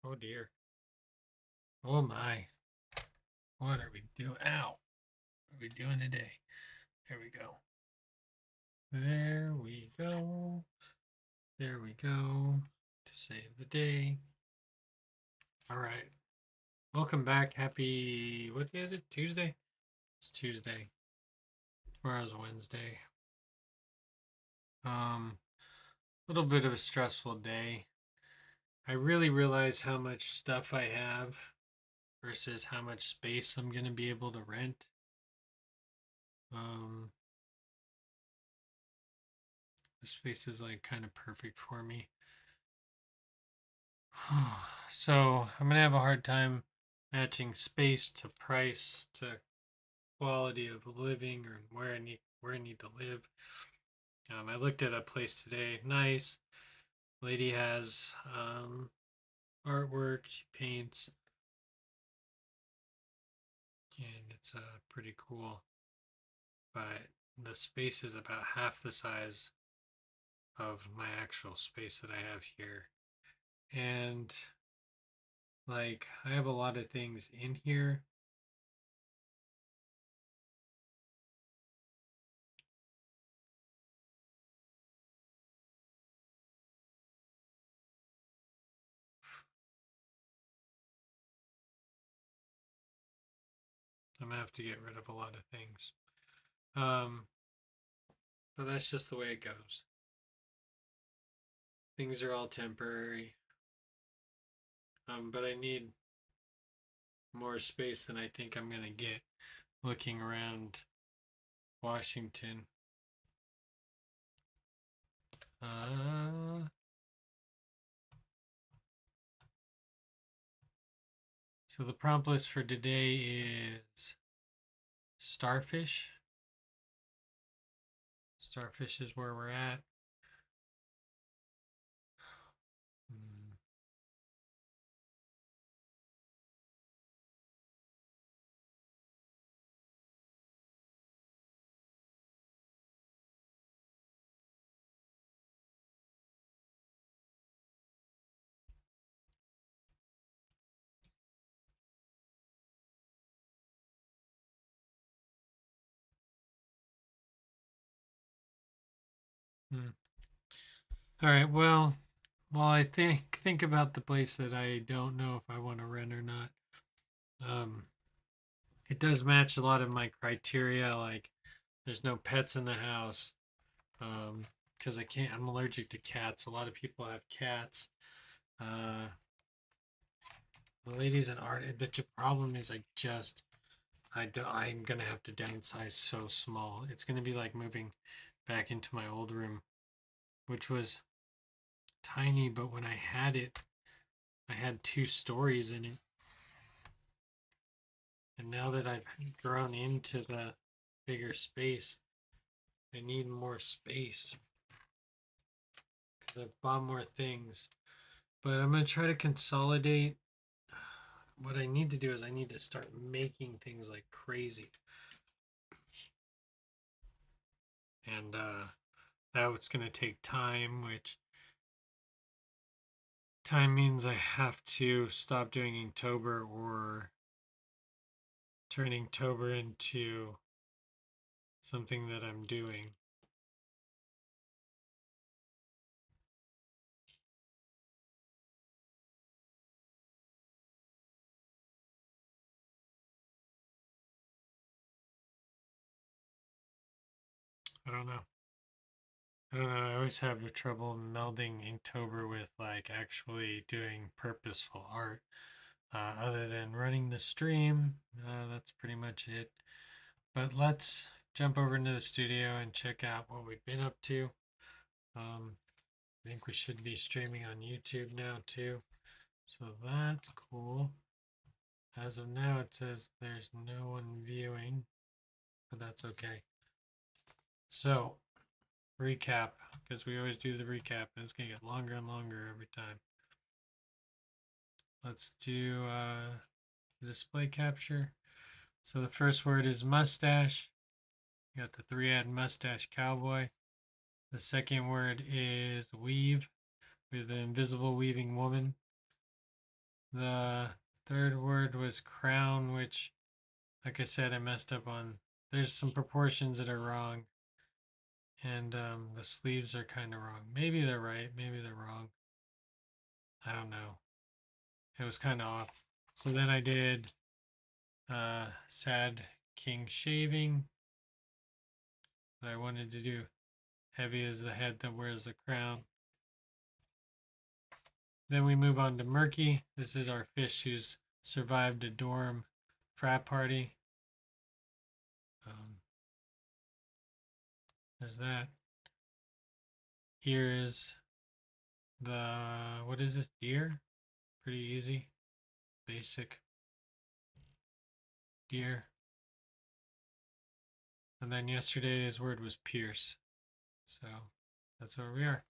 Oh dear. Oh my. What are we doing? Ow. What are we doing today? There we go. There we go. There we go. To save the day. All right. Welcome back. Happy, what day is it? Tuesday? It's Tuesday. Tomorrow's Wednesday. Little bit of a stressful day. I really realize how much stuff I have versus how much space I'm going to be able to rent. Um, the space is like kind of perfect for me. So I'm gonna have a hard time matching space to price to quality of living or where I need to live. I looked at a place today. Nice lady has artwork. She paints, and it's pretty cool. But the space is about half the size of my actual space that I have here, and like I have a lot of things in here. I'm gonna have to get rid of a lot of things. Um, but that's just the way it goes. Things are all temporary. But I need more space than I think I'm gonna get looking around Washington. So the prompt list for today is Starfish. Starfish is where we're at. Hmm. Hmm. All right. Well, while I think about the place that I don't know if I want to rent or not. Um, it does match a lot of my criteria. Like, there's no pets in the house. Because I can't. I'm allergic to cats. A lot of people have cats. Uh, the lady's an art. The problem is I'm gonna have to downsize so small. It's gonna be like moving back into my old room, which was tiny. But when I had it, I had 2 stories in it. And now that I've grown into the bigger space, I need more space because I've bought more things. But I'm gonna try to consolidate. What I need to do is I need to start making things like crazy. And that's going to take time, which time means I have to stop doing Inktober or turn Inktober into something that I'm doing. I don't know. I don't know. I always have trouble melding Inktober with like actually doing purposeful art. Other than running the stream, that's pretty much it. But let's jump over into the studio and check out what we've been up to. I think we should be streaming on YouTube now too. So that's cool. As of now, it says there's no one viewing, but that's okay. So, recap, because we always do the recap, and it's going to get longer and longer every time. Let's do display capture. So the first word is mustache. You got the 3-ad mustache cowboy. The second word is weave with the invisible weaving woman. The third word was crown, which, like I said, I messed up on. There's some proportions that are wrong, and the sleeves are kind of wrong. Maybe they're right, maybe they're wrong. I don't know. It was kind of off. So then I did sad king shaving. But I wanted to do heavy as the head that wears the crown. Then we move on to Murky. This is our fish who's survived a dorm frat party. There's that. Here's the, what is this, deer? Pretty easy, basic deer. And then yesterday's word was pierce. So that's where we are.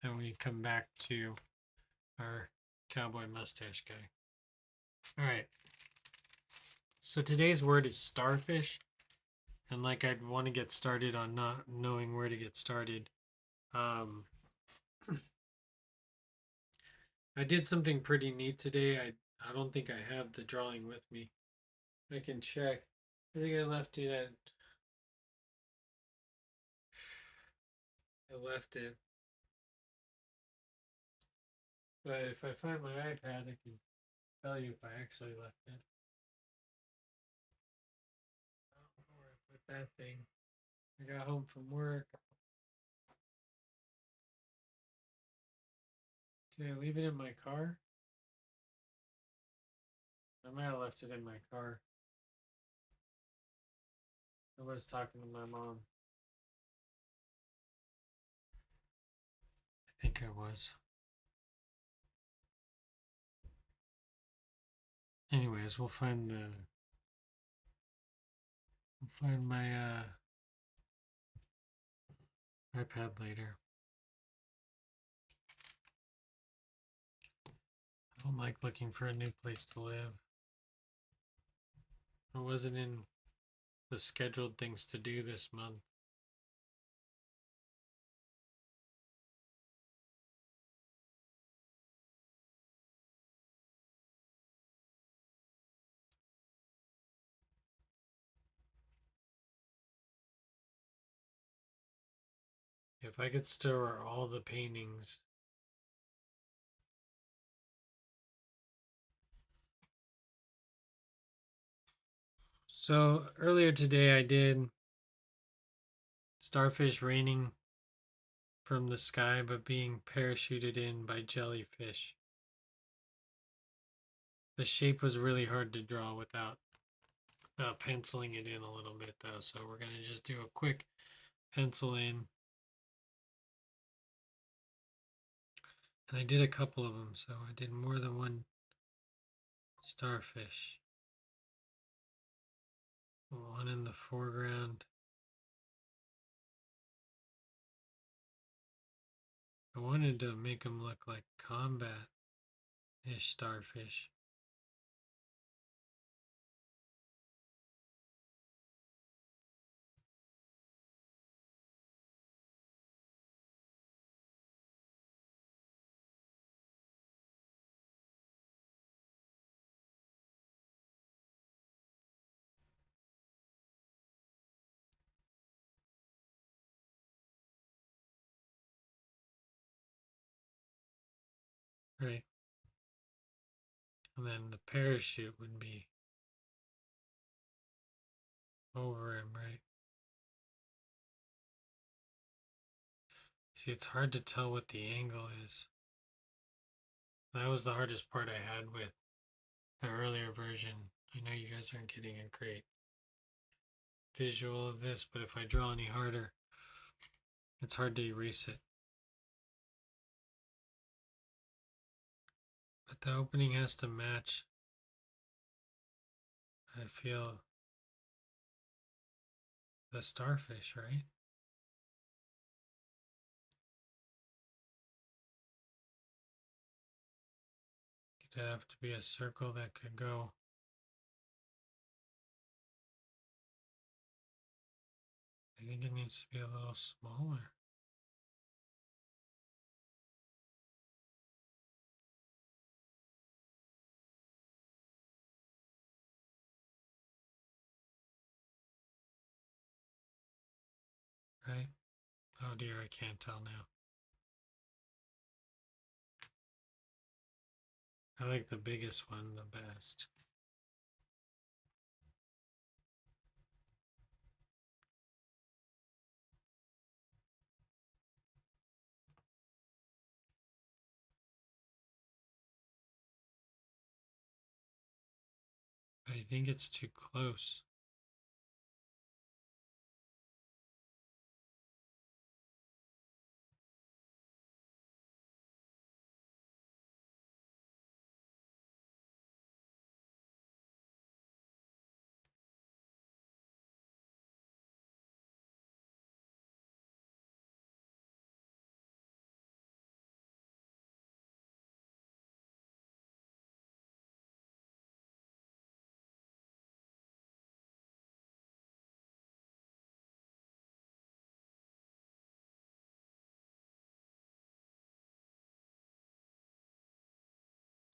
And we come back to our cowboy mustache guy. All right. So today's word is starfish. And like I'd want to get started on not knowing where to get started. I did something pretty neat today. I don't think I have the drawing with me. I can check. I think I left it at. I left it. But if I find my iPad, I can tell you if I actually left it. I don't know where I put that thing. I got home from work. Did I leave it in my car? I might have left it in my car. I was talking to my mom. I think I was. Anyways, we'll find my iPad later. I don't like looking for a new place to live. I wasn't in the scheduled things to do this month. If I could store all the paintings. So earlier today I did starfish raining from the sky but being parachuted in by jellyfish. The shape was really hard to draw without penciling it in a little bit though, so we're going to just do a quick pencil in. And I did a couple of them, so I did more than one starfish. One in the foreground. I wanted to make them look like combat-ish starfish. Right. And then the parachute would be over him, right? See, it's hard to tell what the angle is. That was the hardest part I had with the earlier version. I know you guys aren't getting a great visual of this, but if I draw any harder, it's hard to erase it. But the opening has to match, I feel, the starfish, right? It'd have to be a circle that could go. I think it needs to be a little smaller. Oh dear, I can't tell now. I like the biggest one the best. I think it's too close.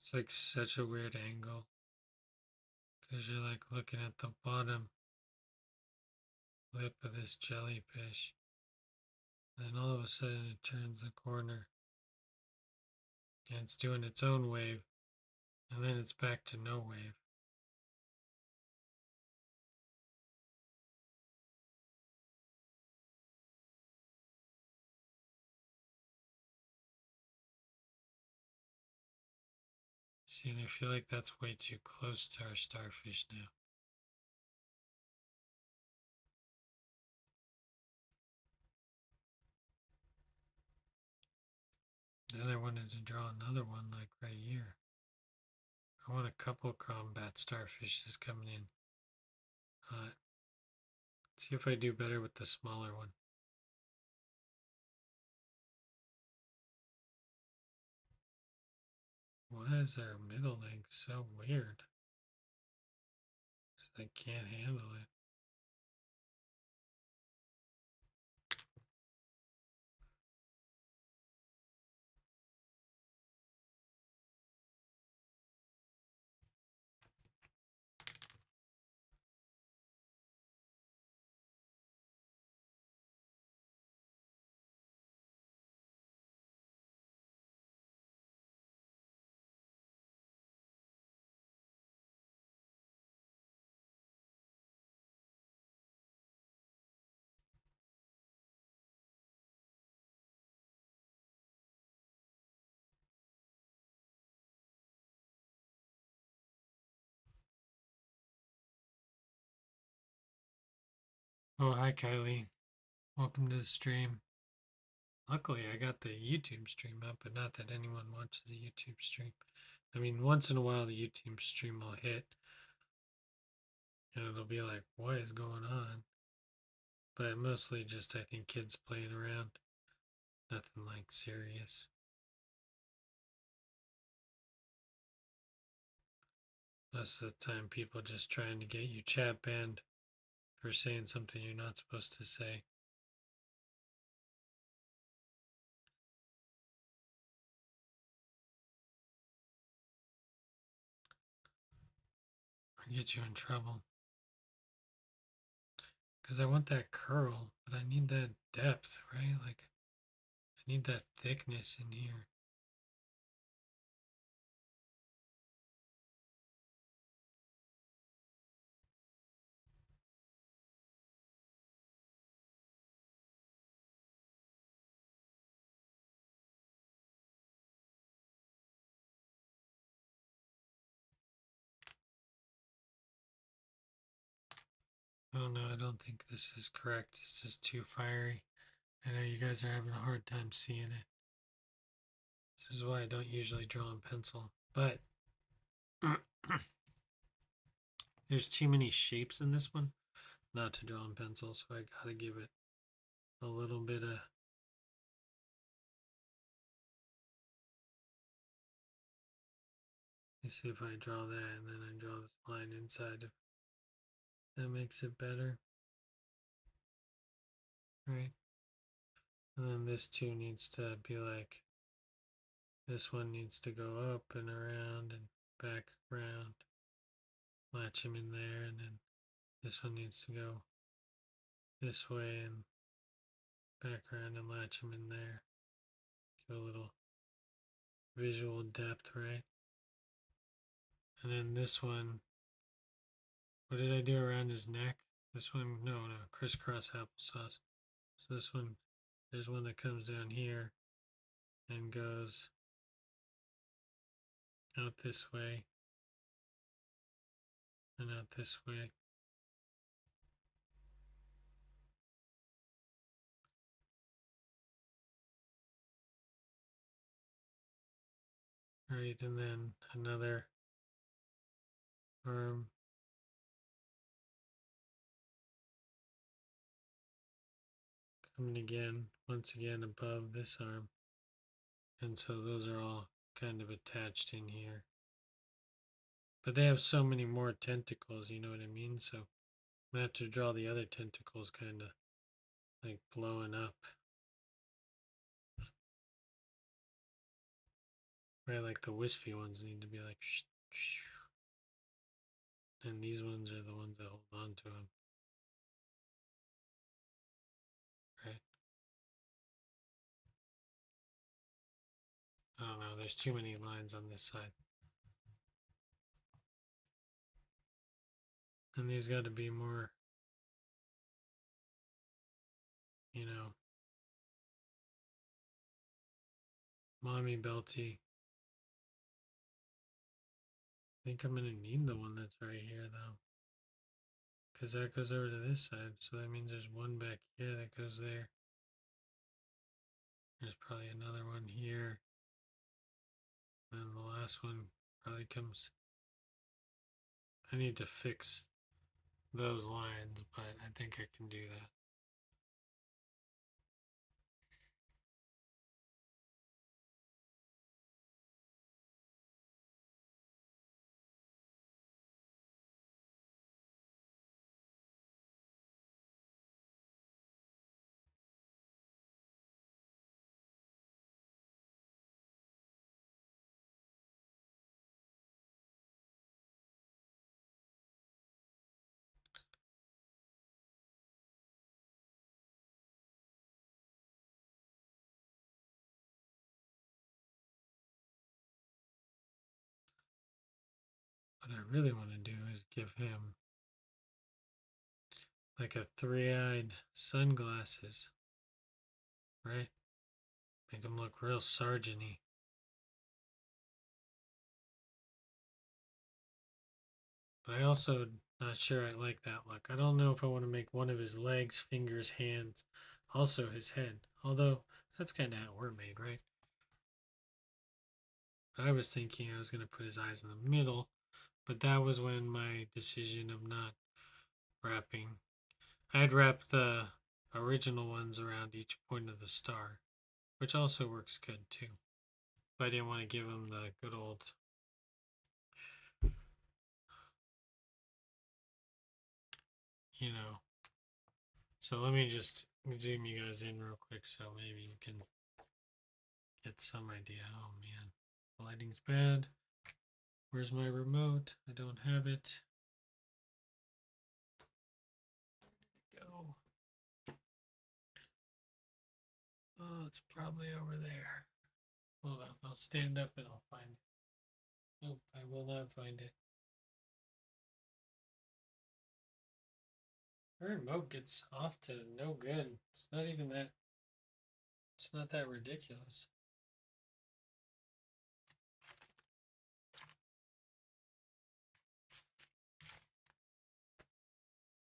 It's like such a weird angle because you're like looking at the bottom lip of this jellyfish. Then all of a sudden it turns the corner and it's doing its own wave, and then it's back to no wave. See, and I feel like that's way too close to our starfish now. Then I wanted to draw another one like right here. I want a couple combat starfishes coming in. See if I do better with the smaller one. Why is their middle leg so weird? Just I can't handle it. Oh, hi, Kylie. Welcome to the stream. Luckily, I got the YouTube stream up, but not that anyone watches the YouTube stream. I mean, once in a while, the YouTube stream will hit, and it'll be like, what is going on? But mostly just, I think, kids playing around. Nothing like serious. Most of the time, people just trying to get you chat banned for saying something you're not supposed to say. Or get you in trouble. Because I want that curl, but I need that depth, right? Like, I need that thickness in here. Oh no, I don't think this is correct. It's just too fiery. I know you guys are having a hard time seeing it. This is why I don't usually draw in pencil. But there's too many shapes in this one not to draw in pencil, so I gotta give it a little bit of. Let me see if I draw that and then I draw this line inside. If that makes it better. Right? And then this too needs to be like, this one needs to go up and around and back around. Latch him in there, and then this one needs to go this way and background and latch them in there. Give a little visual depth, right? And then this one, what did I do around his neck? This one, no, crisscross applesauce. So this one, there's one that comes down here and goes out this way and out this way. Right, and then another arm. Coming again, once again above this arm. And so those are all kind of attached in here. But they have so many more tentacles, you know what I mean? So I'm gonna have to draw the other tentacles kind of like blowing up. Right, like the wispy ones need to be like shh, shh. And these ones are the ones that hold on to them. Right? I don't know, there's too many lines on this side. And these got to be more, you know, mommy belty. I think I'm going to need the one that's right here though. Because that goes over to this side. So that means there's one back here that goes there. There's probably another one here. And then the last one probably comes. I need to fix those lines, but I think I can do that. What I really want to do is give him like a three-eyed sunglasses, right? Make him look real sergeant-y. But I also not sure I like that look. I don't know if I want to make one of his legs, fingers, hands, also his head. Although that's kind of how we're made, right? I was thinking I was going to put his eyes in the middle, but that was when my decision of not wrapping. I'd wrap the original ones around each point of the star, which also works good too. But I didn't want to give him the good old you know. So let me just zoom you guys in real quick so maybe you can get some idea. Oh man, the lighting's bad. Where's my remote? I don't have it. Go. Oh, it's probably over there. Hold on, I'll stand up and I'll find it. Nope, I will not find it. My remote gets off to no good. It's not even that. It's not that ridiculous.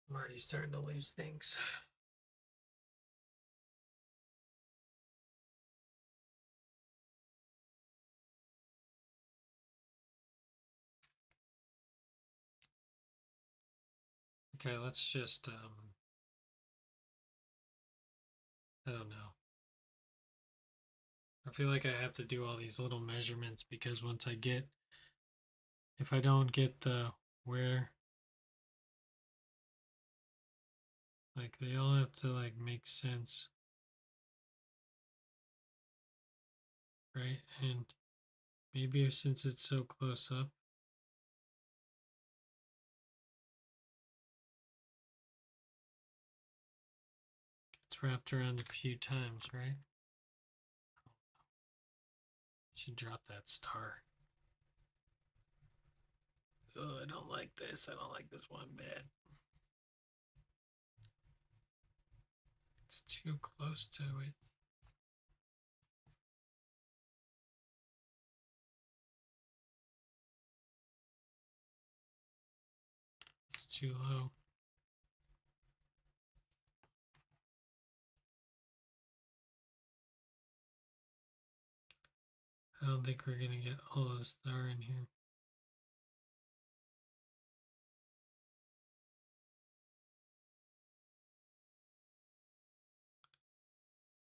I'm already starting to lose things. Okay, let's just I don't know. I feel like I have to do all these little measurements because once I get, if I don't get the where, like they all have to like make sense, right? And maybe since it's so close up, it's It's wrapped around a few times, right? Should drop that star. Oh, I don't like this. I don't like this one bit. It's too close to it. It's too low. I don't think we're gonna get all of star in here.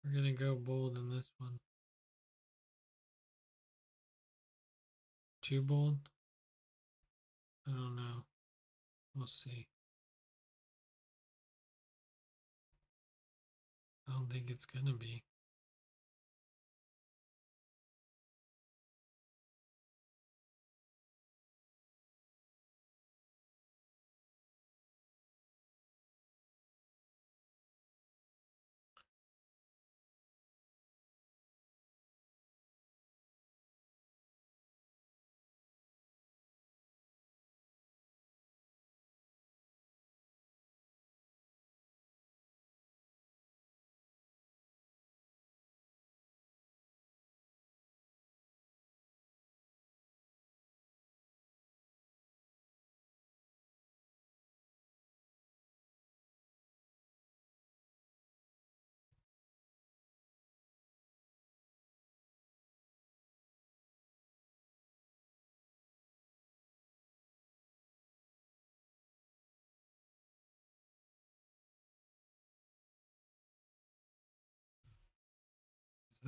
We're gonna go bold in this one. Too bold? I don't know. We'll see. I don't think it's gonna be.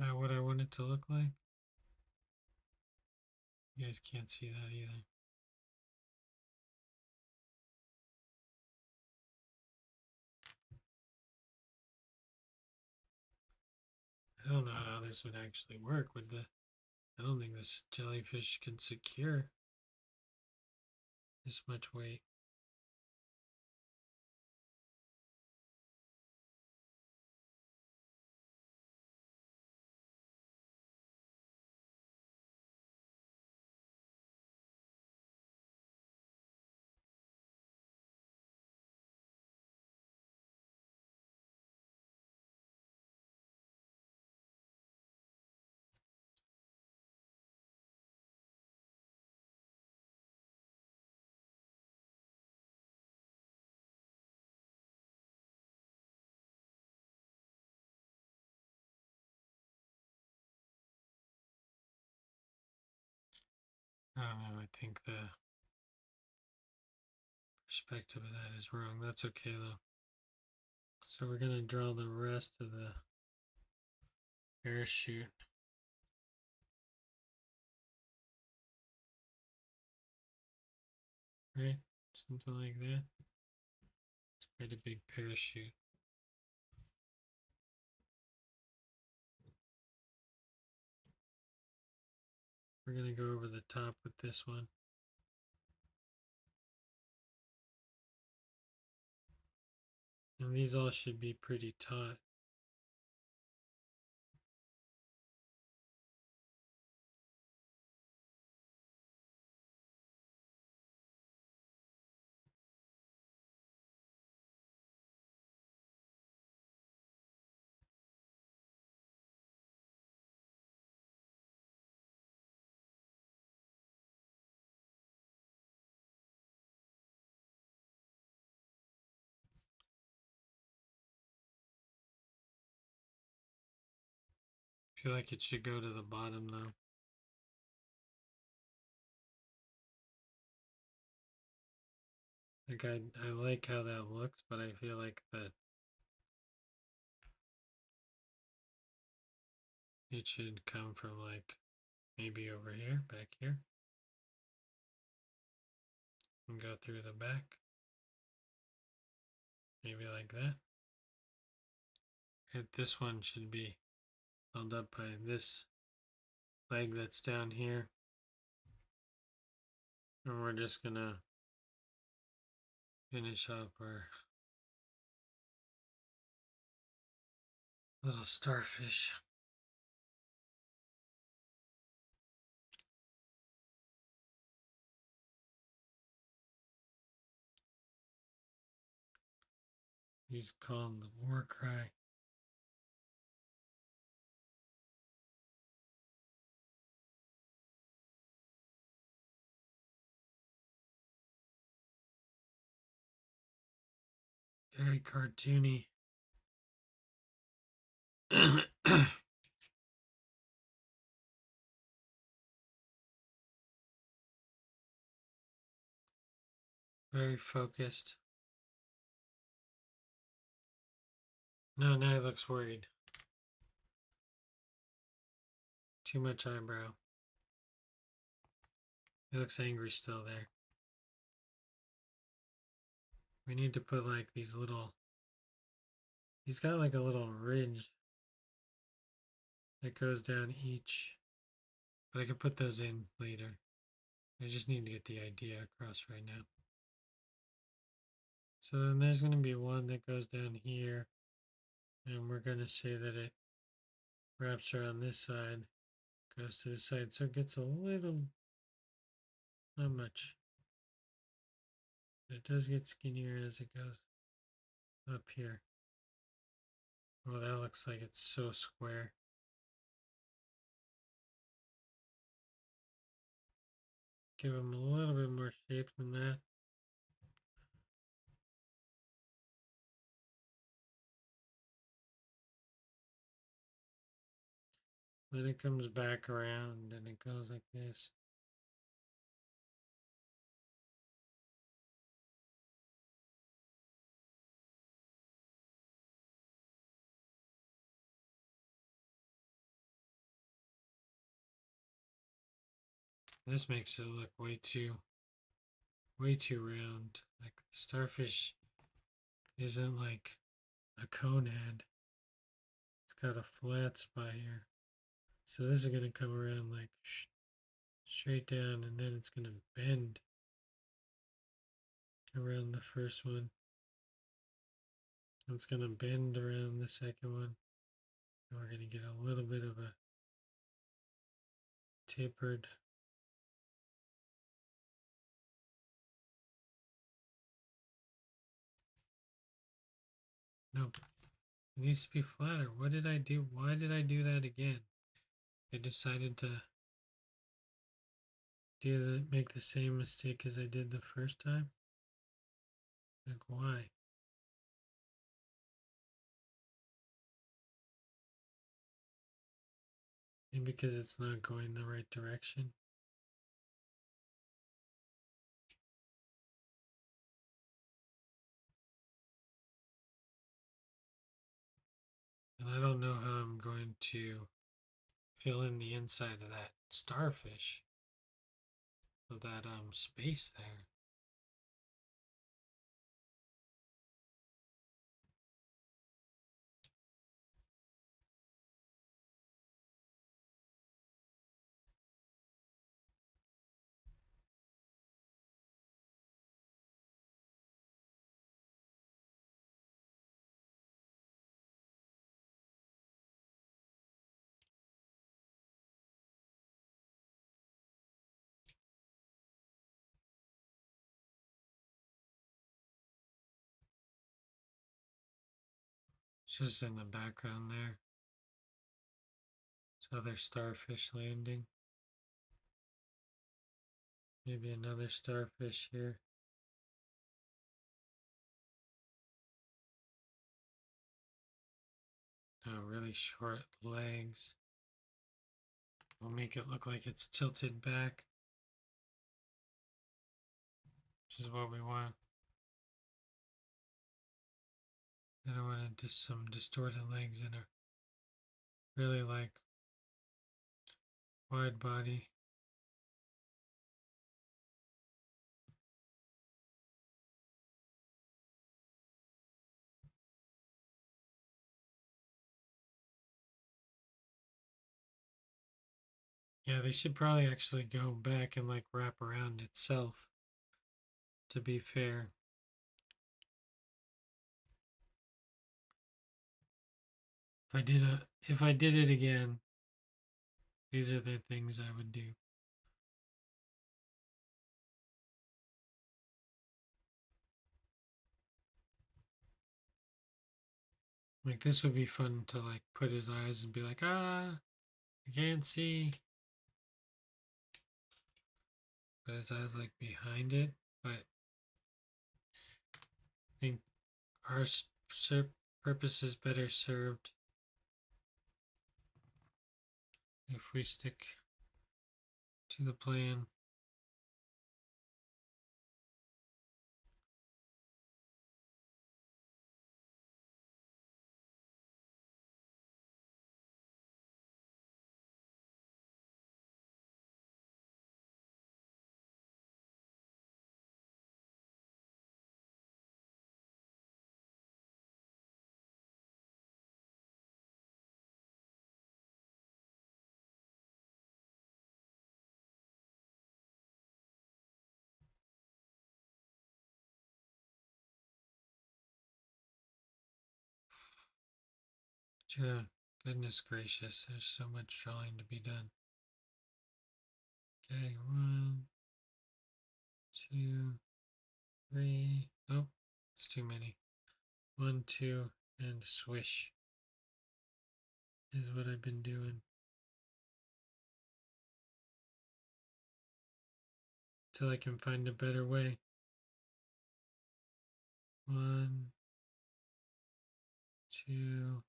Is that what I want it to look like? You guys can't see that either. I don't know how this would actually work with the. I don't think this jellyfish can secure this much weight. I don't know. I think the perspective of that is wrong. That's okay though. So we're gonna draw the rest of the parachute. Right? Something like that. It's quite a big parachute. We're gonna go over the top with this one. And these all should be pretty taut. I feel like it should go to the bottom though. Like I like how that looks, but I feel like that it should come from like maybe over here, back here. And go through the back. Maybe like that. And this one should be held up by this leg that's down here. And we're just gonna finish up our Little starfish. He's calling the war cry. Very cartoony. Very focused. No, now he looks worried. Too much eyebrow. He looks angry still there. We need to put like these little. He's got like a little ridge that goes down each. But I could put those in later. I just need to get the idea across right now. So then there's going to be one that goes down here. And we're going to say that it wraps around this side, goes to this side. So it gets a little, not much. It does get skinnier as it goes up here. Well, that looks like it's so square. Give him a little bit more shape than that. Then it comes back around and it goes like this. This makes it look way too round. Like the starfish isn't like a cone head. It's got a flat spot here. So this is going to come around like straight down and then it's going to bend around the first one. It's going to bend around the second one. And we're going to get a little bit of a tapered. Nope. It needs to be flatter. What did I do? Why did I do that again? I decided to make the same mistake as I did the first time. Like, why? And because it's not going the right direction. And I don't know how I'm going to fill in the inside of that starfish, of that space there. Just in the background there. So there's starfish landing. Maybe another starfish here. Really short legs. We'll make it look like it's tilted back, which is what we want. I don't want just some distorted legs in a really like wide body. Yeah, they should probably actually go back and like wrap around itself, to be fair. If I did it again, these are the things I would do. Like this would be fun to like put his eyes and be like, ah, I can't see. But his eyes like behind it. But I think our purpose is better served if we stick to the plan. Goodness gracious, there's so much drawing to be done. Okay, 1, 2, 3. Oh, it's too many. 1, 2, and swish is what I've been doing. Till I can find a better way. 1, 2,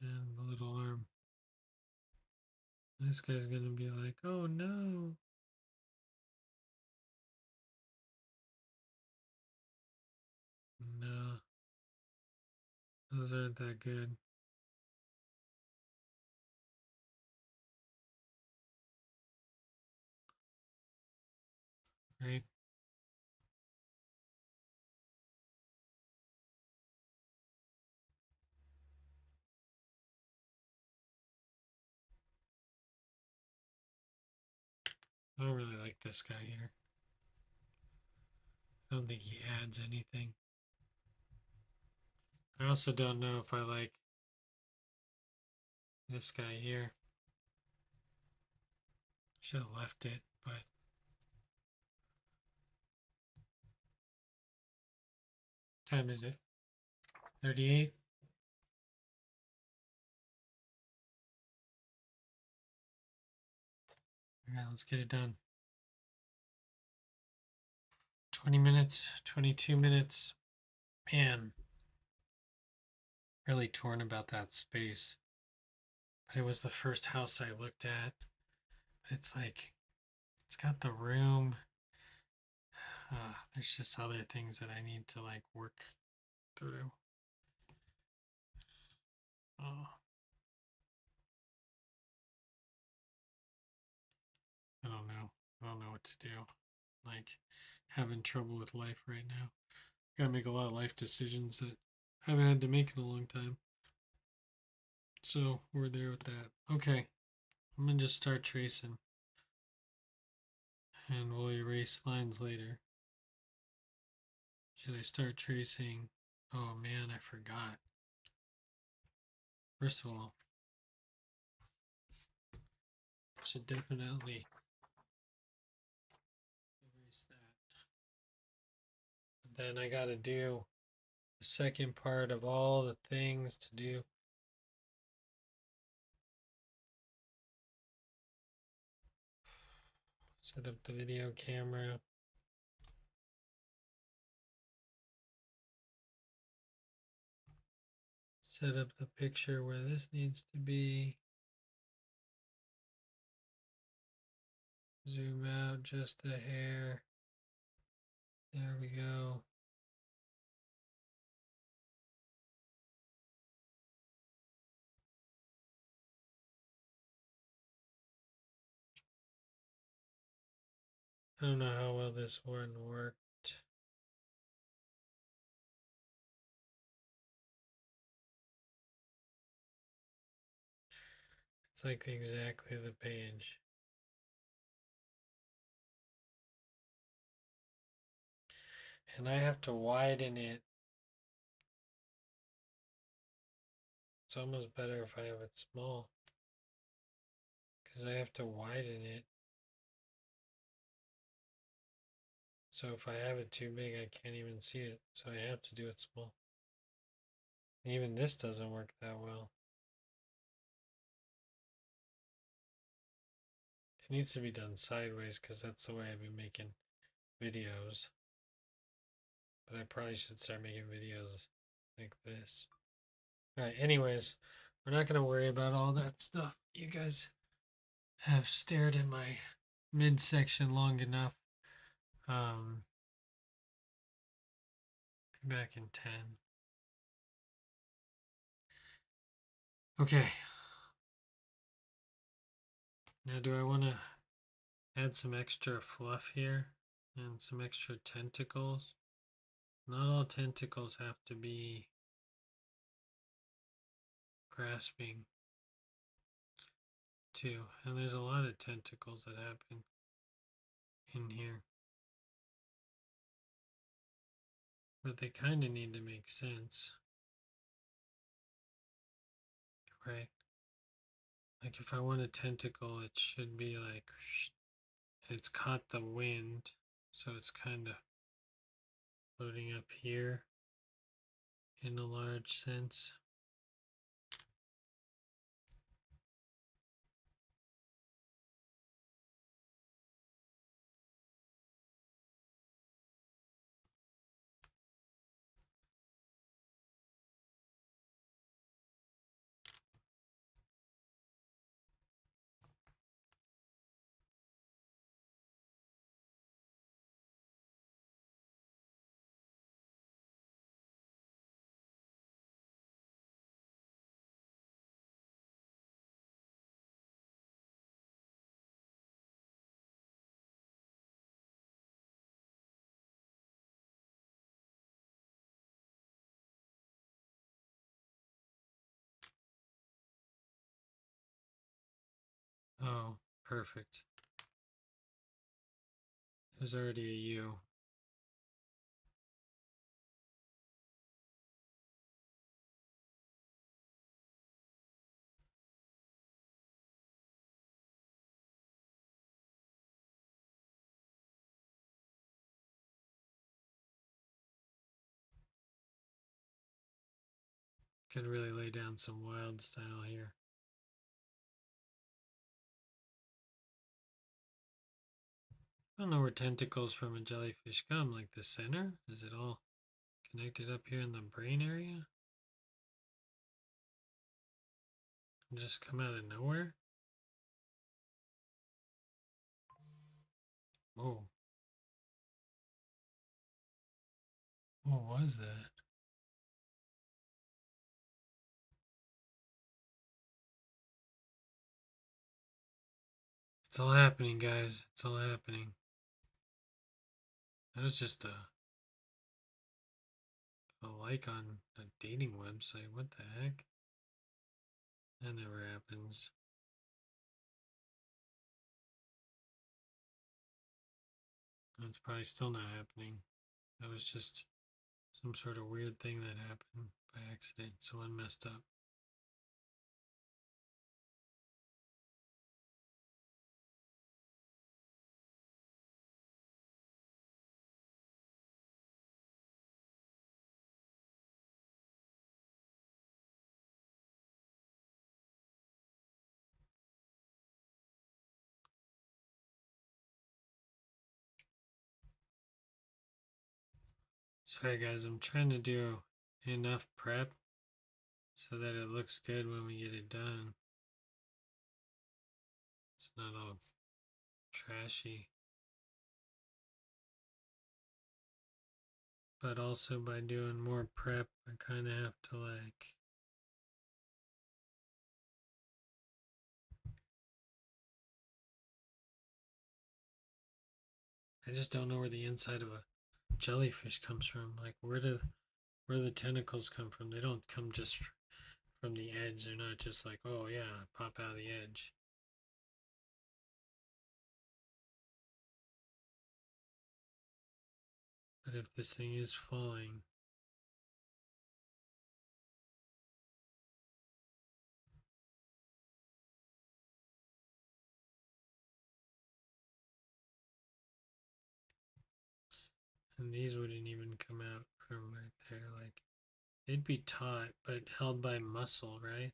and the little arm. This guy's gonna be like, oh no. No, those aren't that good. Right? I don't really like this guy here. I don't think he adds anything. I also don't know if I like this guy here. Should have left it, but time is it? 38? Alright, let's get it done. 20 minutes, 22 minutes. Man, really torn about that space. But it was the first house I looked at. It's like, it's got the room. There's just other things that I need to like work through. Oh, I don't know. I don't know what to do. Like, having trouble with life right now. Gotta make a lot of life decisions that I haven't had to make in a long time. So we're there with that. Okay, I'm gonna just start tracing, and we'll erase lines later. Should I start tracing? Oh man, I forgot. First of all, I should definitely erase that. But then I gotta do the second part of all the things to do. Set up the video camera. Set up the picture where this needs to be. Zoom out just a hair. There we go. I don't know how well this one worked. It's like exactly the page. And I have to widen it It's almost better if I have it small, because I have to widen it. So if I have it too big, I can't even see it. So I have to do it small. Even this doesn't work that well. It needs to be done sideways because that's the way I've been making videos. But I probably should start making videos like this. Alright, anyways, we're not going to worry about all that stuff. You guys have stared at my midsection long enough. Be back in 10. Okay. Now, do I want to add some extra fluff here and some extra tentacles? Not all tentacles have to be grasping, too. And there's a lot of tentacles that happen in here. But they kind of need to make sense. Right? Like if I want a tentacle, it should be like, it's caught the wind. So it's kind of floating up here in a large sense. Oh, perfect. There's already a U. Could really lay down some wild style here. I don't know where tentacles from a jellyfish come, like the center? Is it all connected up here in the brain area? And just come out of nowhere? Whoa. What was that? It's all happening, guys. It's all happening. That was just a like on a dating website. What the heck? That never happens. That's probably still not happening. That was just some sort of weird thing that happened by accident. Someone messed up. Sorry guys, I'm trying to do enough prep so that it looks good when we get it done. It's not all trashy. But also by doing more prep, I kind of have to like I just don't know where the inside of a jellyfish comes from. Like where the tentacles come from? They don't come just from the edge. They're not just like, oh yeah, pop out of the edge. But if this thing is falling, And these wouldn't even come out from right there. Like, they'd be taut, but held by muscle, right?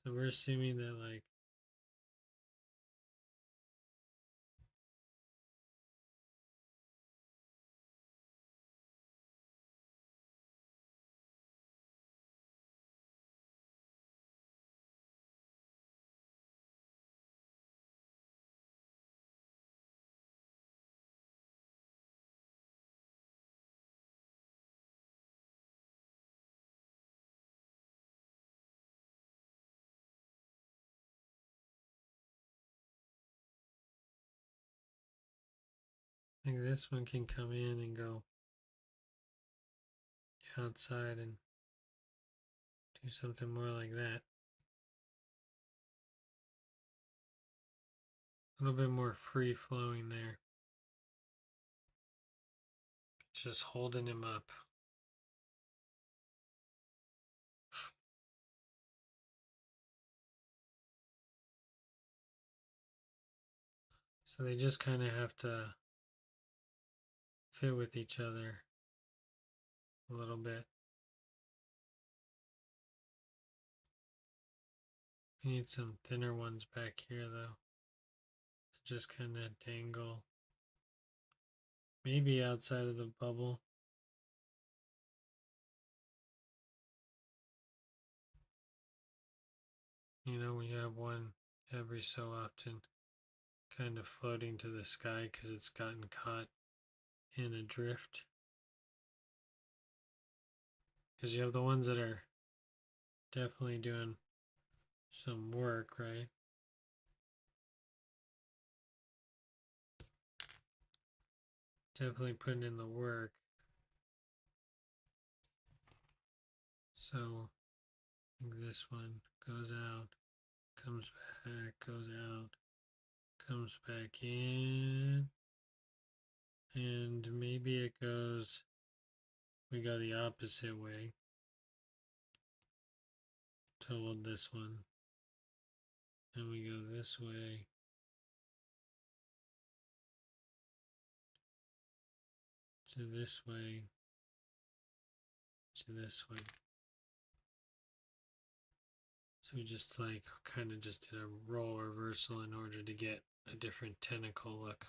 So we're assuming that, like, I think this one can come in and go outside and do something more like that. A little bit more free flowing there. Just holding him up. So they just kind of have to fit with each other a little bit. We need some thinner ones back here though. Just kind of dangle. Maybe outside of the bubble. You know, when you have one every so often kind of floating to the sky because it's gotten caught in a drift. Because you have the ones that are definitely doing some work, right? Definitely putting in the work. So I think this one goes out, comes back, goes out, comes back in, and maybe it goes, we go the opposite way to hold this one, and we go this way to this way to this way. So we just like kind of just did a role reversal in order to get a different tentacle look.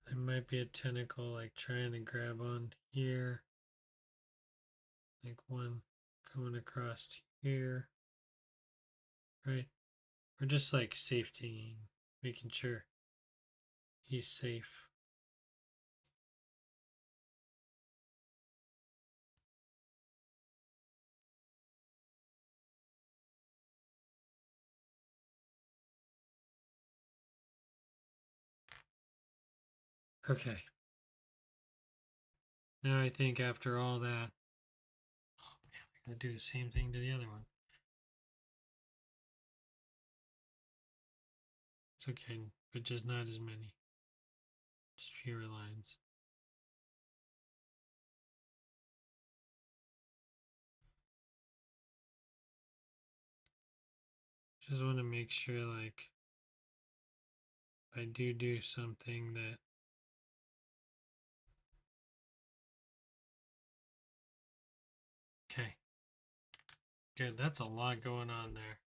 There might be a tentacle like trying to grab on here, like one coming across here, right? Or just like safetying, making sure he's safe. Okay. Now I think after all that, oh man, I gotta do the same thing to the other one. It's okay, but just not as many. Just fewer lines. Just want to make sure, like, if I do something that okay. Good, that's a lot going on there.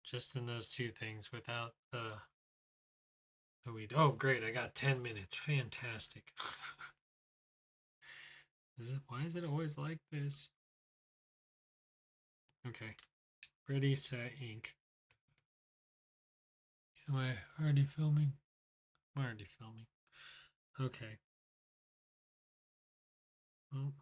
Just in those two things without the weed. Oh great, I got 10 minutes. Fantastic. Why is it always like this? Okay. Ready, set, ink. Am I already filming? I'm already filming. Okay. Oh.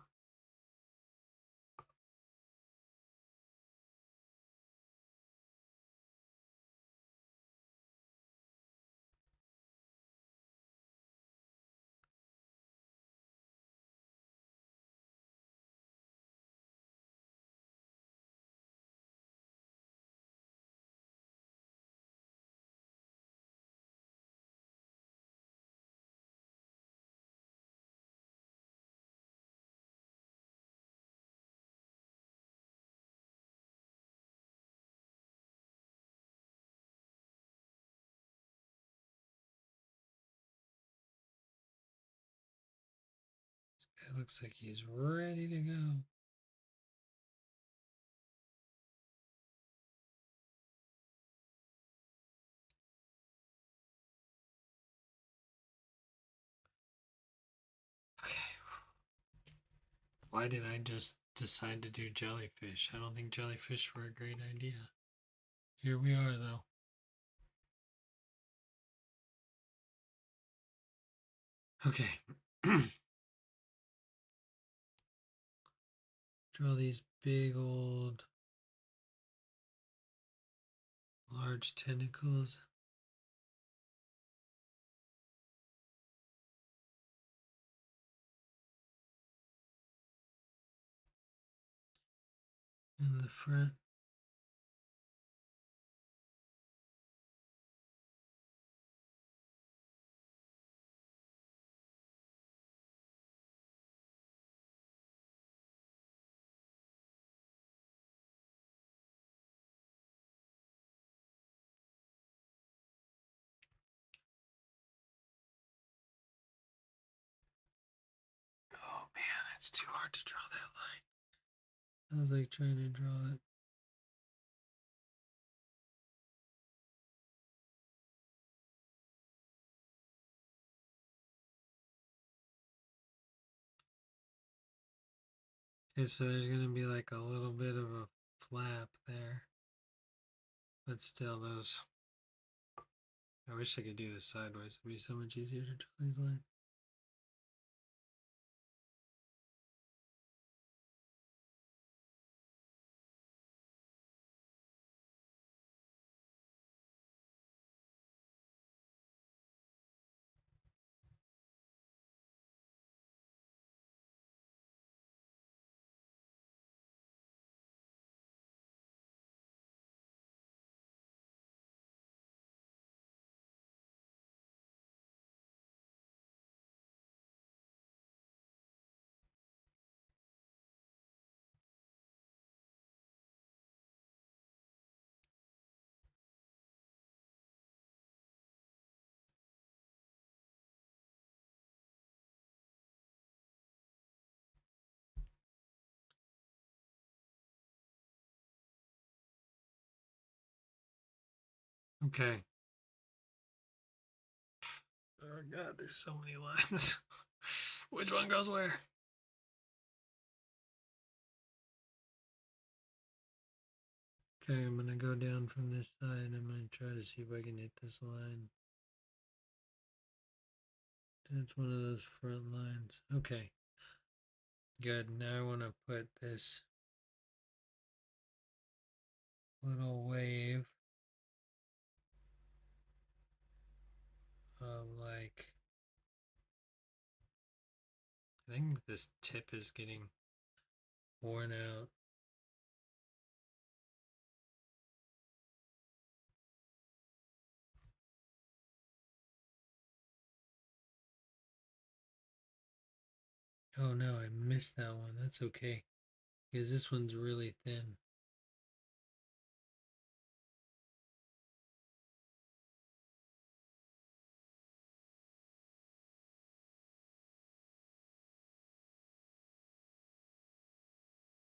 It looks like he's ready to go. Okay. Why did I just decide to do jellyfish? I don't think jellyfish were a great idea. Here we are, though. Okay. Draw these big old large tentacles. In the front. Oh man, it's too hard to draw that line. I was like trying to draw it. Okay, so there's gonna be like a little bit of a flap there. But still those, I wish I could do this sideways. It'd be so much easier to draw these lines. Okay. Oh god, there's so many lines. Which one goes where? Okay, I'm gonna go down from this side. I'm gonna try to see if I can hit this line. That's one of those front lines. Okay. Good. Now I want to put this little wave of like, I think this tip is getting worn out. Oh no, I missed that one. That's okay. Because this one's really thin.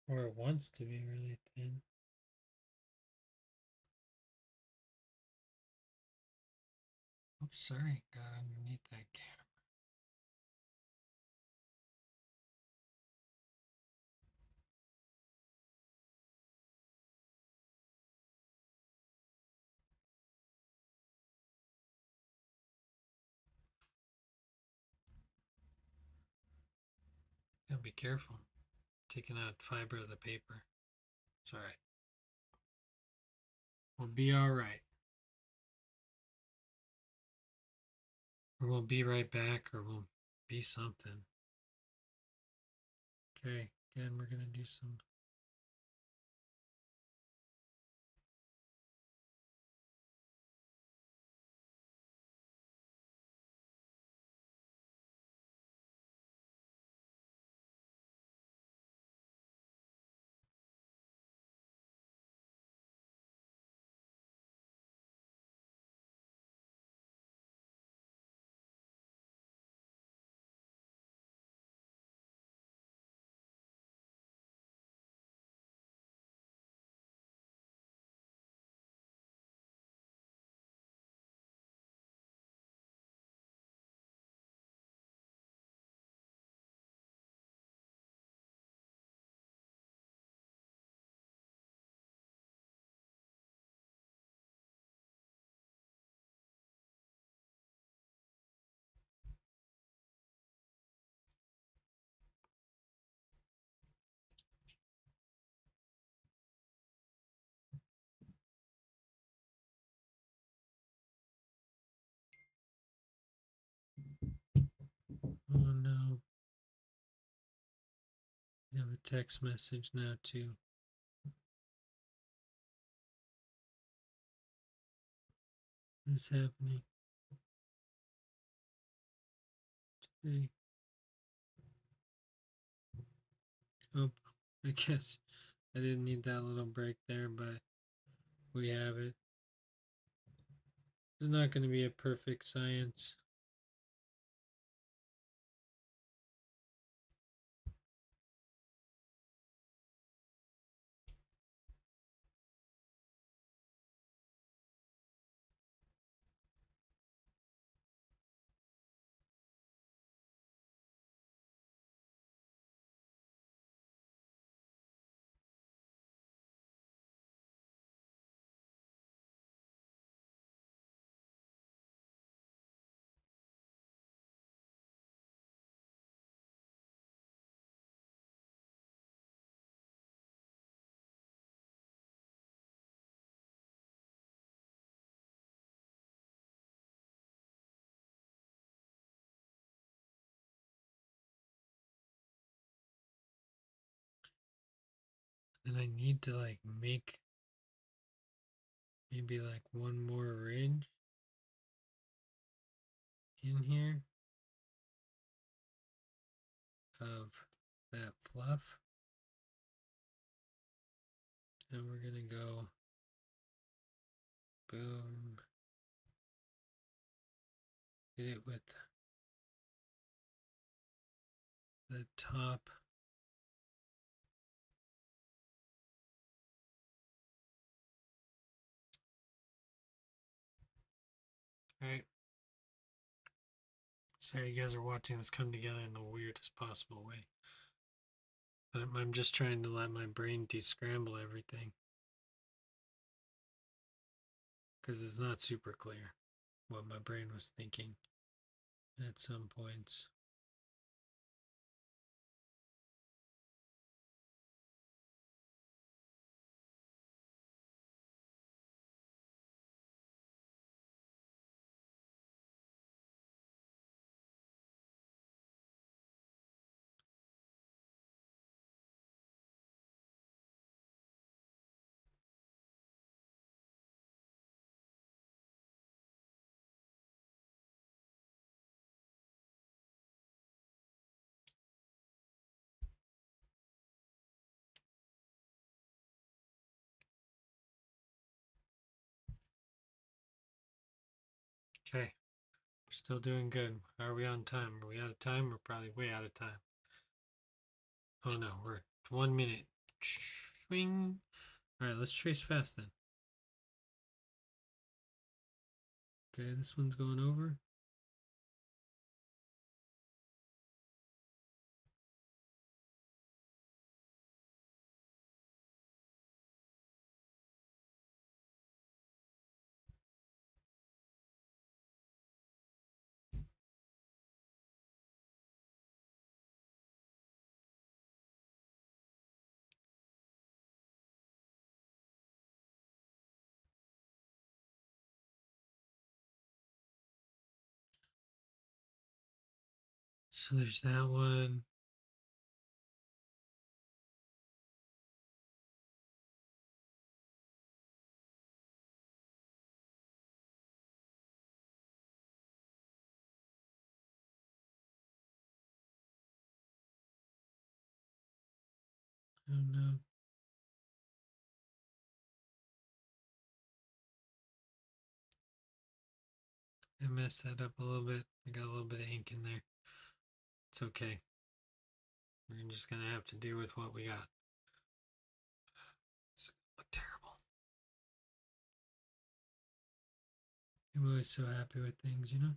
Or it wants to be really thin. Oops, sorry. Got underneath that camera. Gotta be careful. Taking out fiber of the paper. It's alright. We'll be alright. Or we'll be right back, or we'll be something. Okay, again, we're gonna do some text message now too. What's happening today? Oh, I guess I didn't need that little break there, but we have it. It's not going to be a perfect science. And I need to like make maybe like one more ridge in here of that fluff. And we're going to go boom, hit it with the top. All right. Sorry, you guys are watching this come together in the weirdest possible way. But I'm just trying to let my brain descramble everything. Because it's not super clear what my brain was thinking at some points. Okay, we're still doing good. Are we on time? Are we out of time? We're probably way out of time. Oh no, we're 1 minute. Swing. All right, let's trace fast then. Okay, this one's going over. So there's that one. Oh no. I messed that up a little bit. I got a little bit of ink in there. It's okay. We're just gonna have to deal with what we got. It's gonna look terrible. I'm always so happy with things, you know?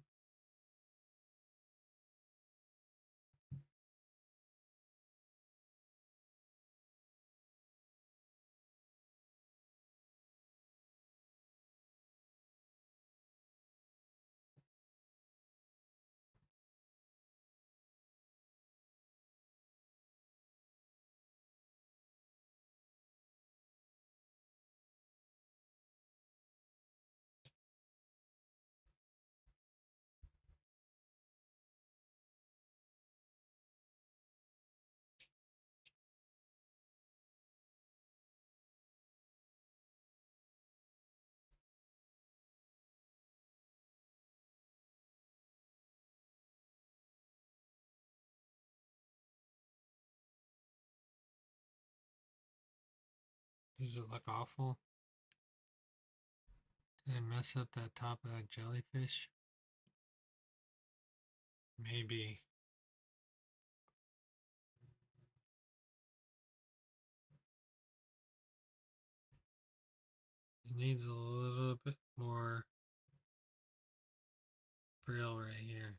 Does it look awful? Did I mess up that top of that jellyfish? Maybe. It needs a little bit more frill right here.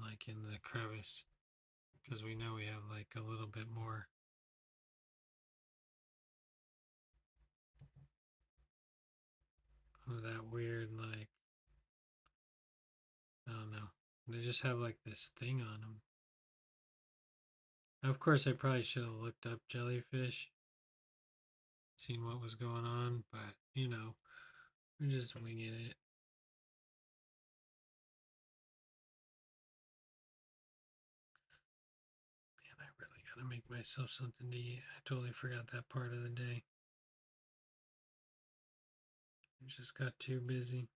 Like in the crevice. Because we know we have like a little bit more. Of that weird, like, I don't know. They just have like this thing on them. Of course, I probably should have looked up jellyfish, seen what was going on, but you know, we're just winging it. Man, I really gotta make myself something to eat. I totally forgot that part of the day. I just got too busy.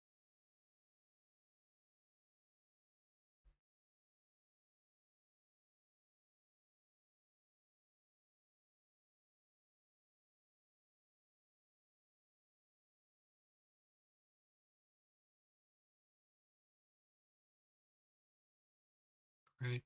Right?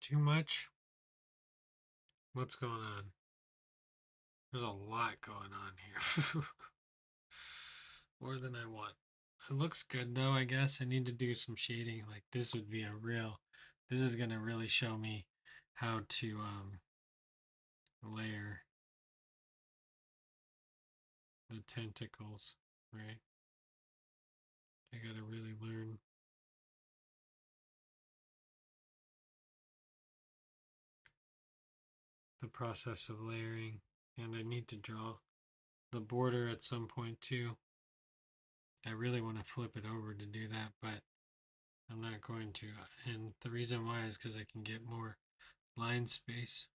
too much? What's going on? There's a lot going on here. More than I want. It looks good though, I guess. I need to do some shading. Like this would be a real, this is gonna really show me how to layer the tentacles, right? I gotta really learn the process of layering, and I need to draw the border at some point too. I really want to flip it over to do that, but I'm not going to. And the reason why is because I can get more line space.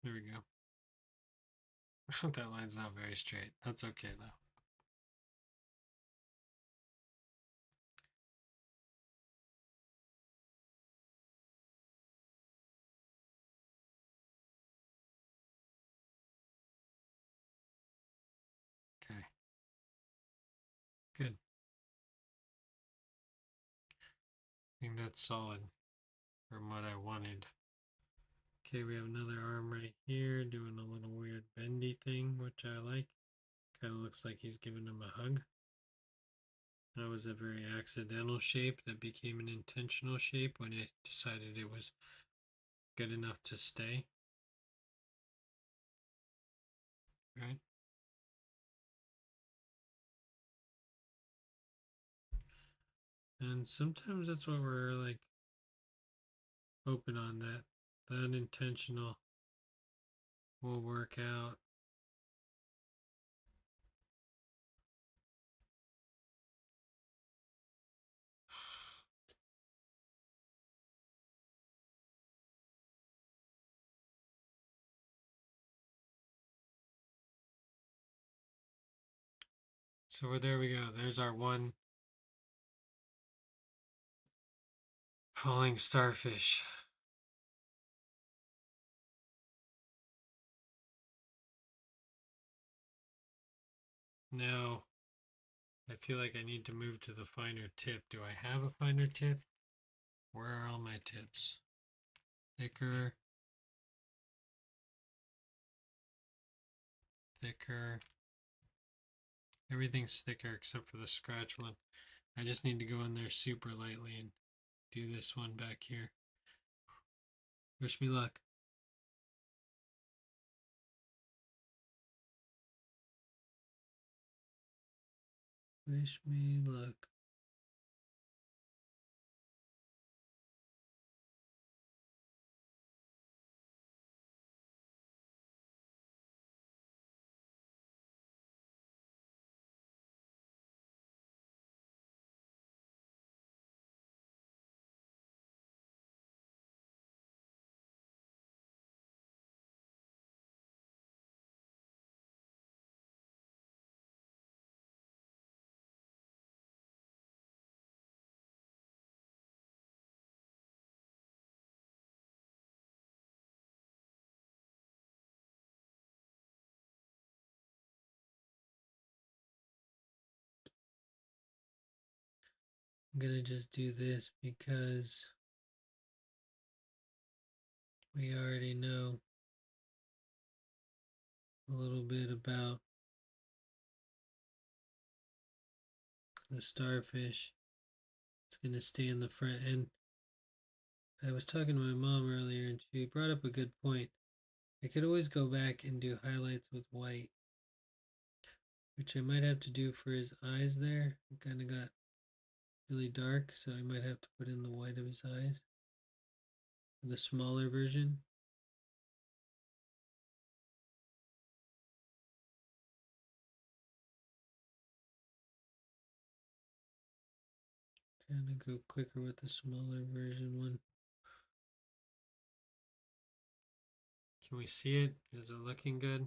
There we go. That line's not very straight. That's okay though. Okay. Good. I think that's solid from what I wanted. Okay, we have another arm right here doing a little weird bendy thing, which I like. Kind of looks like he's giving him a hug. That was a very accidental shape that became an intentional shape when I decided it was good enough to stay. Right? And sometimes that's what we're like hoping on, that the unintentional will work out. So there we go. There's our one falling starfish. Now, I feel like I need to move to the finer tip. Do I have a finer tip? Where are all my tips? Thicker. Thicker. Everything's thicker except for the scratch one. I just need to go in there super lightly and do this one back here. Wish me luck. Wish me luck. I'm gonna just do this because we already know a little bit about the starfish. It's gonna stay in the front. And I was talking to my mom earlier and she brought up a good point. I could always go back and do highlights with white, which I might have to do for his eyes there. It kind of got really dark, so I might have to put in the white of his eyes. The smaller version. Kind of go quicker with the smaller version one. Can we see it? Is it looking good?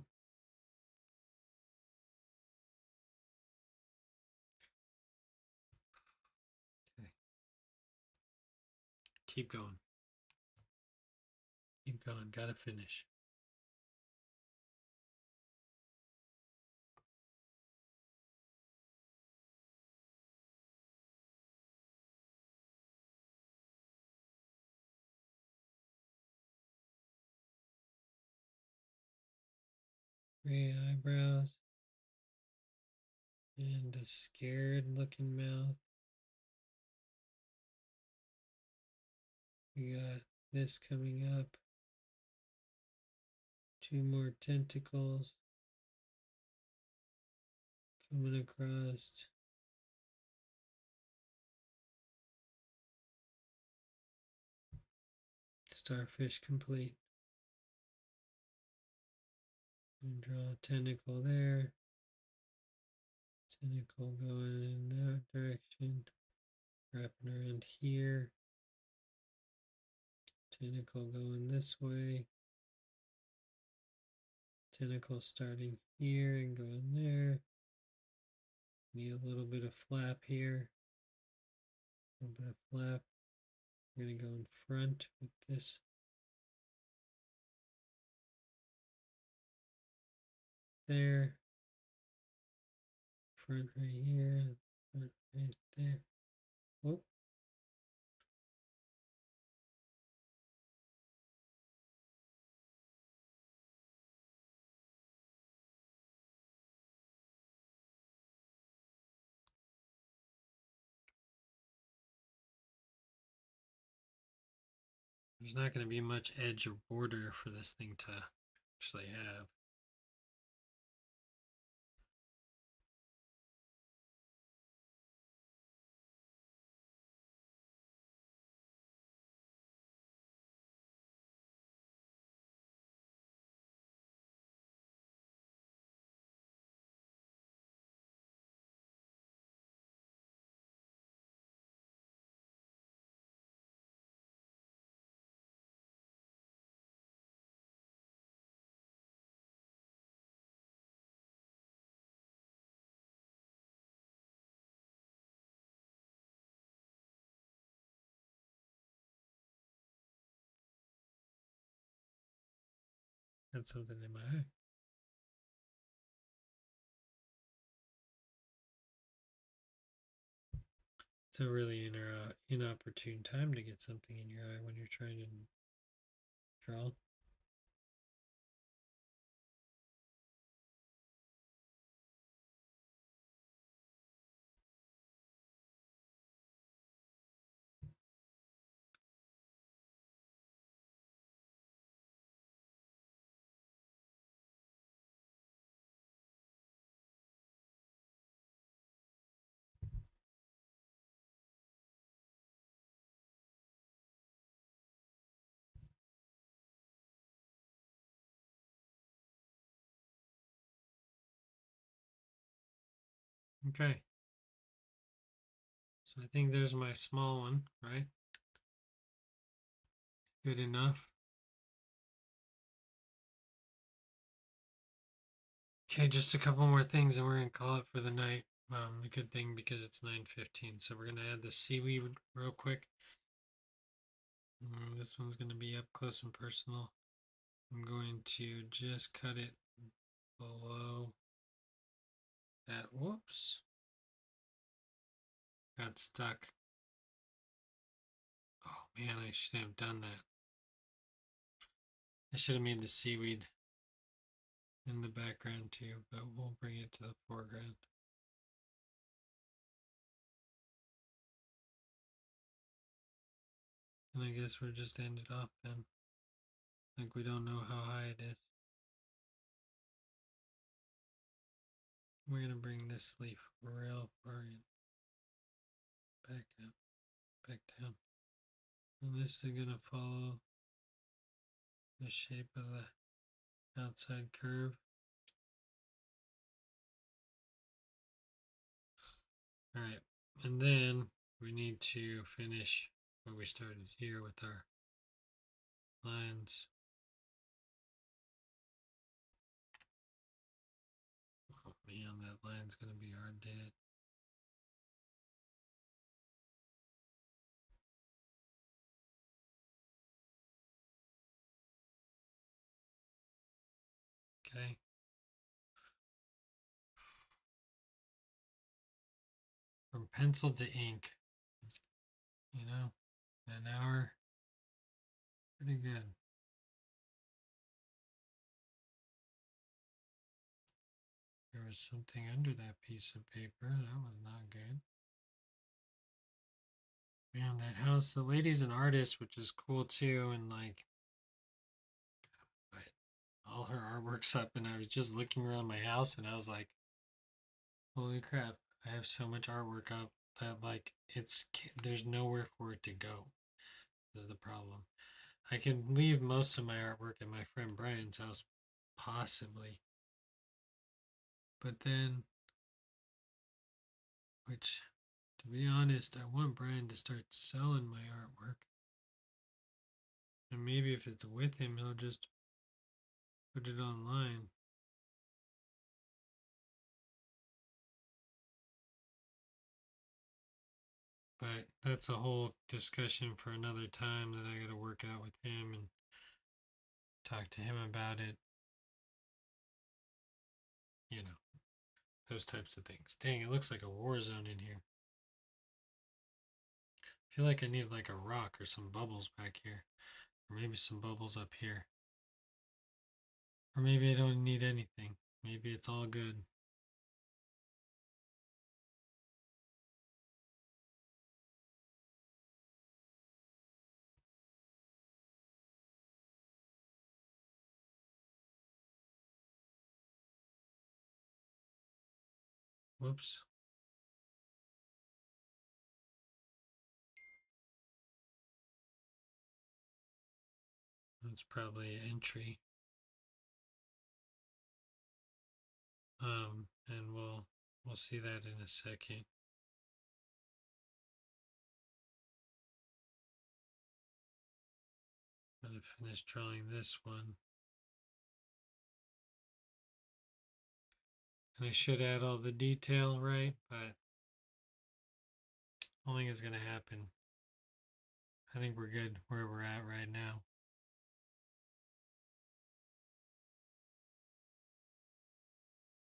keep going. Keep going. Gotta finish. Gray eyebrows. And a scared looking mouth. We got this coming up. 2 more tentacles coming across. Starfish complete. And draw a tentacle there. Tentacle going in that direction. Wrapping around here. Tentacle going this way. Tentacle starting here and going there. Need a little bit of flap here. A little bit of flap. We're going to go in front with this. There. Front right here. Front right there. Whoop. There's not going to be much edge or border for this thing to actually have. Got something in my eye. It's a really inopportune time to get something in your eye when you're trying to draw. Okay. So I think there's my small one, right? Good enough. Okay, just a couple more things and we're going to call it for the night. A good thing because it's 9:15. So we're going to add the seaweed real quick. This one's going to be up close and personal. I'm going to just cut it below that. Whoops. Got stuck. Oh man, I should have done that. I should have made the seaweed in the background too, but we'll bring it to the foreground. And I guess we'll just end it off then. Like we don't know how high it is. We're gonna bring this leaf real far in. Back up, back down. And this is gonna follow the shape of the outside curve. Alright, and then we need to finish what we started here with our lines. Oh man, that line's gonna be hard to hit. pencil to ink. You know, an hour. Pretty good. There was something under that piece of paper. That was not good. Man, that house, the lady's an artist, which is cool too. And like, but all her artwork's up. And I was just looking around my house and I was like, holy crap, I have so much artwork up that like there's nowhere for it to go, is the problem. I can leave most of my artwork at my friend Brian's house, possibly. But then, which, to be honest, I want Brian to start selling my artwork. And maybe if it's with him, he'll just put it online. But that's a whole discussion for another time that I got to work out with him and talk to him about it. You know, those types of things. Dang, it looks like a war zone in here. I feel like I need like a rock or some bubbles back here. Or maybe some bubbles up here. Or maybe I don't need anything. Maybe it's all good. Whoops. That's probably an entry. And we'll see that in a second. I'm gonna finish drawing this one. And I should add all the detail, right? But I don't think it's gonna happen. I think we're good where we're at right now.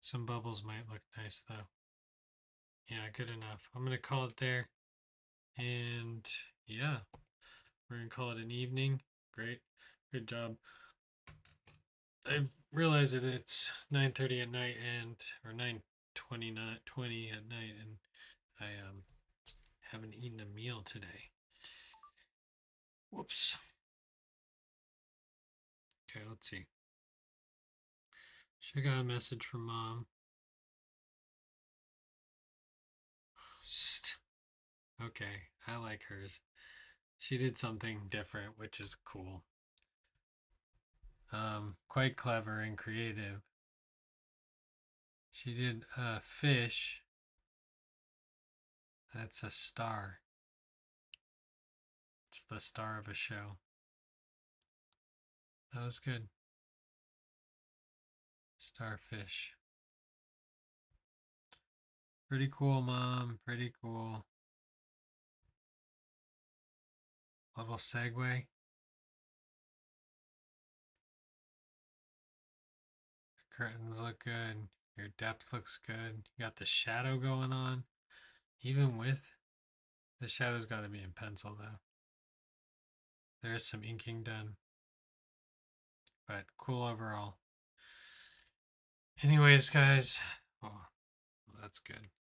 Some bubbles might look nice though. Yeah, good enough. I'm gonna call it there. And yeah, we're gonna call it an evening. Great. Good job. I realize that it's 9:30 at night and or 9:20 at night and I haven't eaten a meal today. Whoops. Okay, let's see. Should got a message from mom. Okay, I like hers. She did something different, which is cool. Quite clever and creative. She did a fish. That's a star. It's the star of a show. That was good. Starfish. Pretty cool, Mom. Pretty cool. Little segue. The curtains look good. Your depth looks good. You got the shadow going on. Even with the shadow's got to be in pencil, though. There is some inking done. But cool overall. Anyways, guys. Oh, that's good.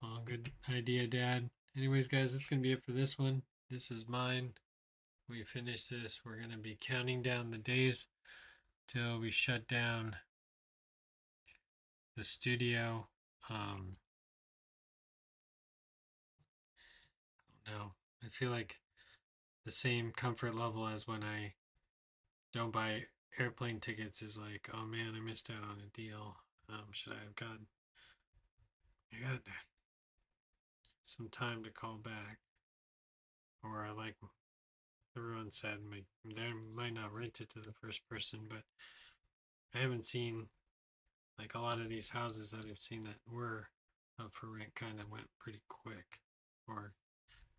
Oh, good idea, Dad. Anyways, guys, that's going to be it for this one. This is mine. We finish this. We're going to be counting down the days till we shut down the studio. I don't know. I feel like the same comfort level as when I don't buy airplane tickets is like, oh man, I missed out on a deal. Should I have I got some time to call back. Or like everyone said, they might not rent it to the first person, but I haven't seen like a lot of these houses that I've seen that were up for rent kind of went pretty quick or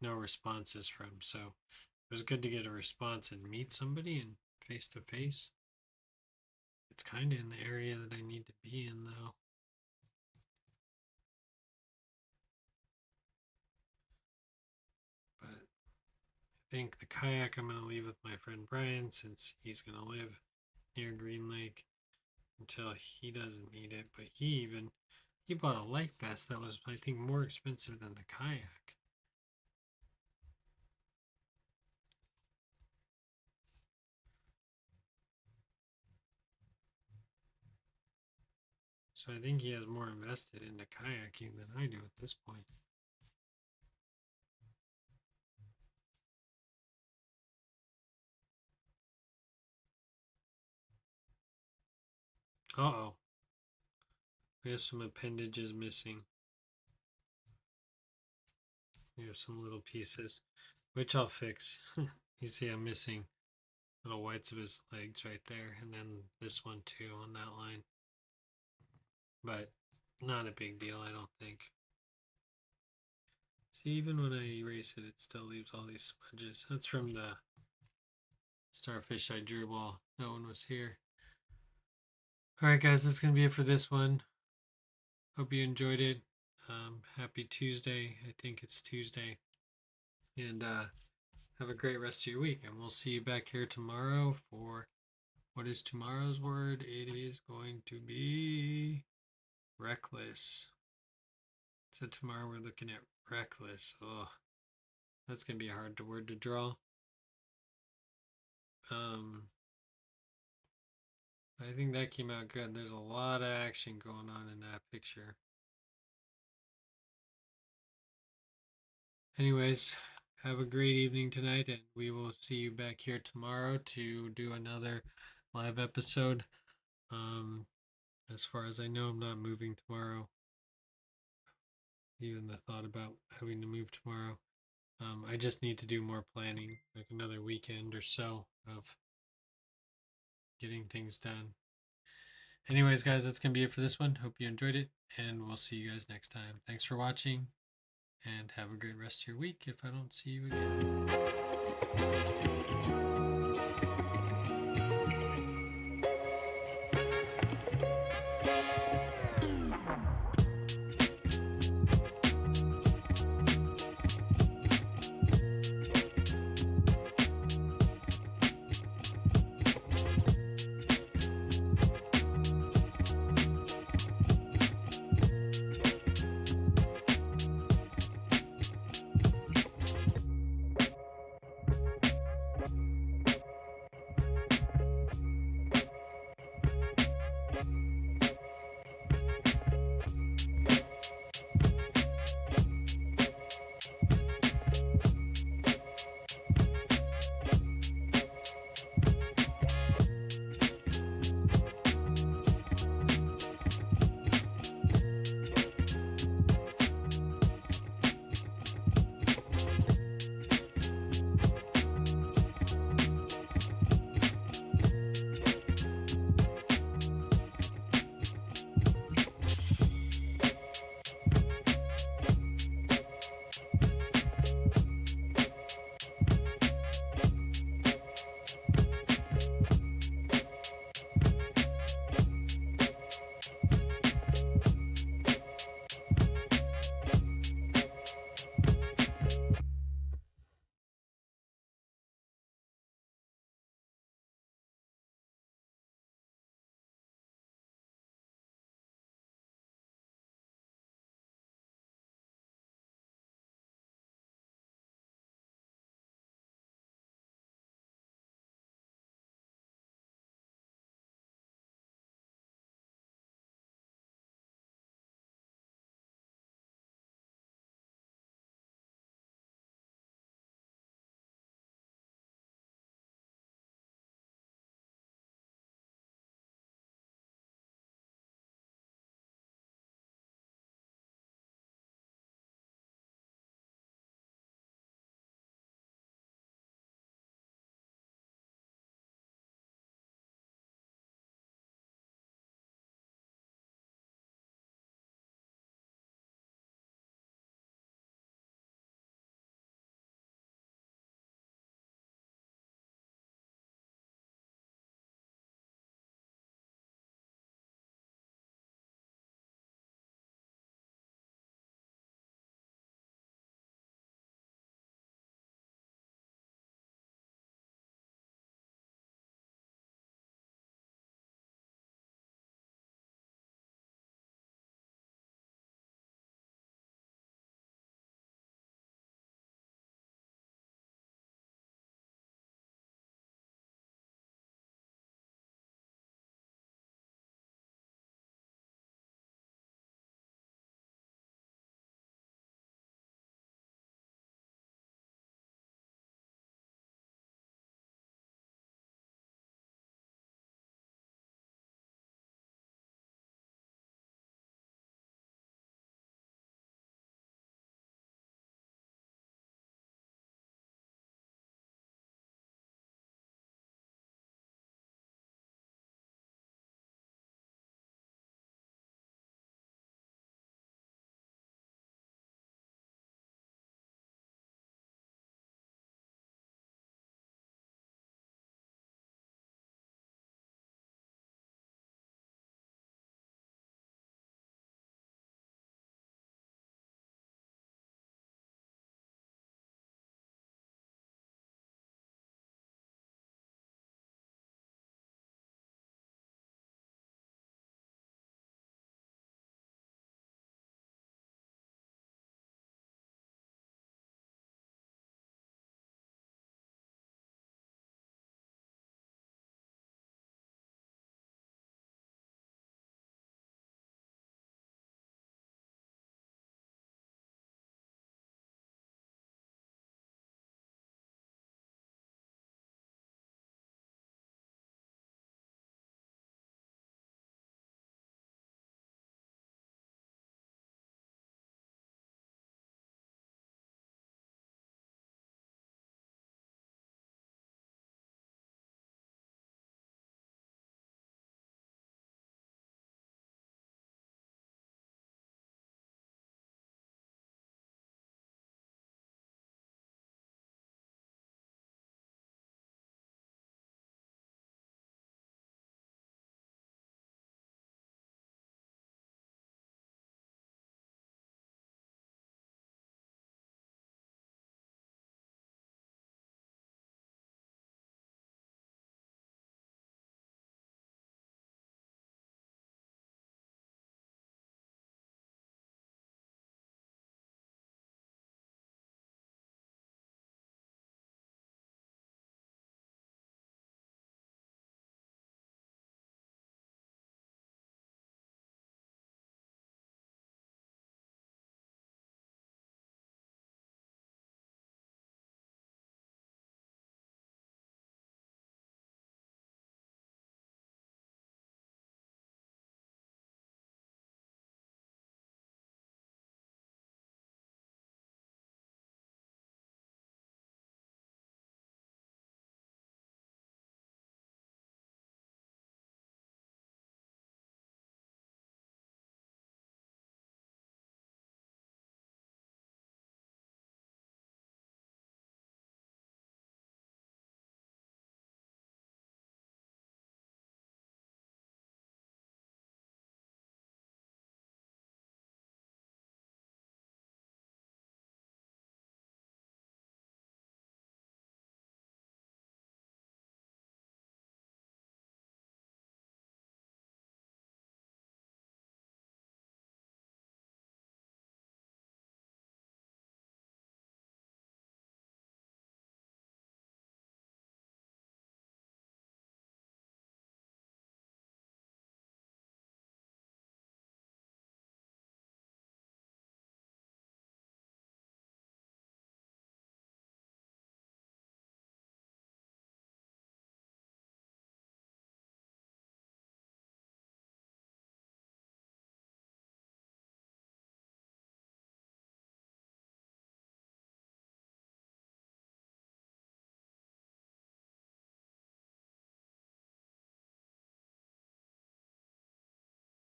no responses from. So it was good to get a response and meet somebody and face to face. It's kind of in the area that I need to be in though. think the kayak I'm going to leave with my friend Brian since he's going to live near Green Lake until he doesn't need it. But he bought a life vest that was, I think, more expensive than the kayak. So I think he has more invested into kayaking than I do at this point. Uh-oh. We have some appendages missing. We have some little pieces, which I'll fix. You see I'm missing little whites of his legs right there, and then this one too on that line. But not a big deal, I don't think. See, even when I erase it, it still leaves all these smudges. That's from the starfish I drew while no one was here. Alright guys, that's going to be it for this one. Hope you enjoyed it. Happy Tuesday. I think it's Tuesday. And have a great rest of your week. And we'll see you back here tomorrow for what is tomorrow's word? It is going to be reckless. So tomorrow we're looking at reckless. Oh, that's going to be a hard word to draw. I think that came out good. There's a lot of action going on in that picture. Anyways, have a great evening tonight, and we will see you back here tomorrow to do another live episode. As far as I know, I'm not moving tomorrow. Even the thought about having to move tomorrow. I just need to do more planning, like another weekend or so of getting things done. Anyways, guys, that's going to be it for this one. Hope you enjoyed it, and we'll see you guys next time. Thanks for watching, and have a great rest of your week if I don't see you again.